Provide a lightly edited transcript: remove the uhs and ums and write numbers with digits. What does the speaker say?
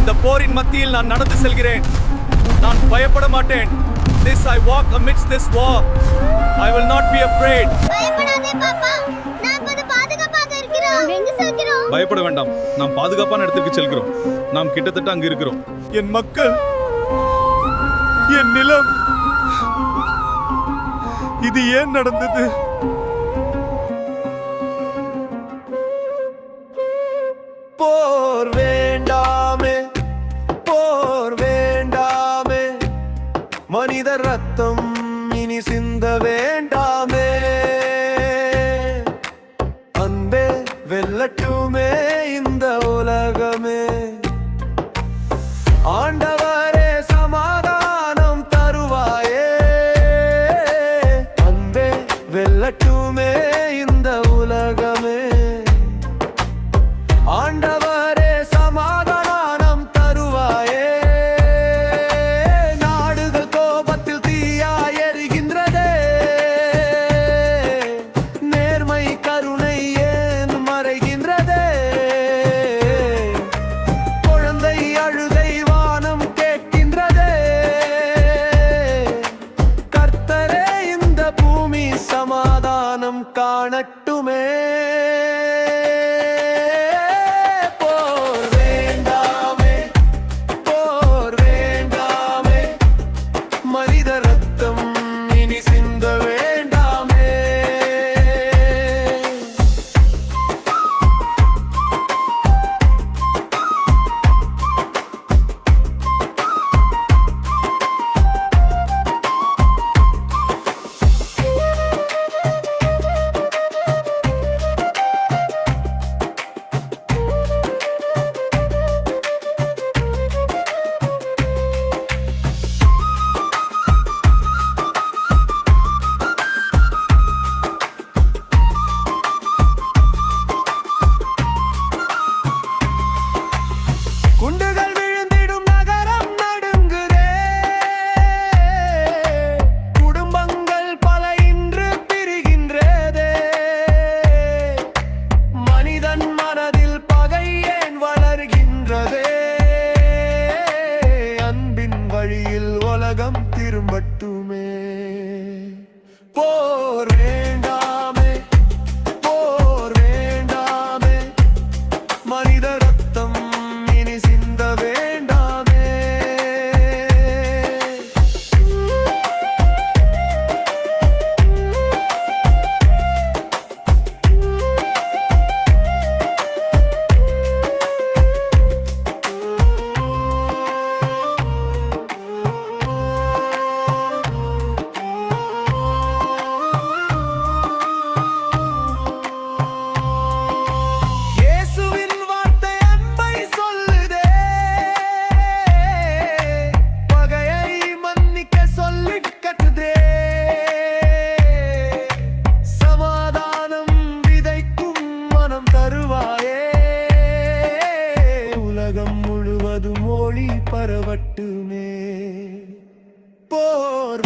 இந்த போரின் மத்தியில் நான் நடந்து செல்கிறேன். நான் பயப்பட மாட்டேன். This I walk amidst this war. I will not be afraid. பயப்படாதே பாப்பா. நாம் பாதுகாப்பாக இருக்கிறோம். எங்க செல்கிறோம்? பயப்பட வேண்டாம். நாம் பாதுகாப்பான இடத்துக்கு செல்கிறோம். நாம் கிட்டத்தட்ட அங்க இருக்கிறோம். என் மக்கள், என் நிலம், இது ஏன் நடந்தது? போர் வேண்டாமே, போர் வேண்டாமே, மனித ரத்தம் இனி சிந்த வேண்டாமே. அன்பே வெல்லட்டுமே இந்த உலகமே. ஆண்டவரே சமாதானம் தருவாயே. அன்பே வெல்லட்டுமே இந்த உலகமே. ஆண்டவரே சமாதானம் தருவாயே. நாடுகள் கோபத்தில் தீயாய் எரிகின்றதே. நேர்மை கருணை ஏன் மறைகின்றதே? குழந்தை அழுகை வானம் கேட்கின்றதே. கர்த்தரே இந்த பூமி சமாதானம் காணட்டுமே. குண்டுகள் விழுந்திடும் நகரம் நடுங்குதே. குடும்பங்கள் பல இன்று பிரிகின்றதே. மனிதன் மனதில் பகை ஏன் வளர்கின்றதே? அன்பின் வழியில் உலகம் திரும்பட்டுமே. போர் வேண்டாமே, போர் வேண்டாமே, மனித ரத்தம் இனி சிந்த வேண்டாமே. இயேசுவின் வார்த்தை அன்பை சொல்லுதே. பகையை மன்னிக்க சொல்லிக் கட்டுதே. சமாதானம் விதைக்கும் மனம் தருவாயே. உலகம் முழுவதும் ஒளி பரவட்டுமே. போர்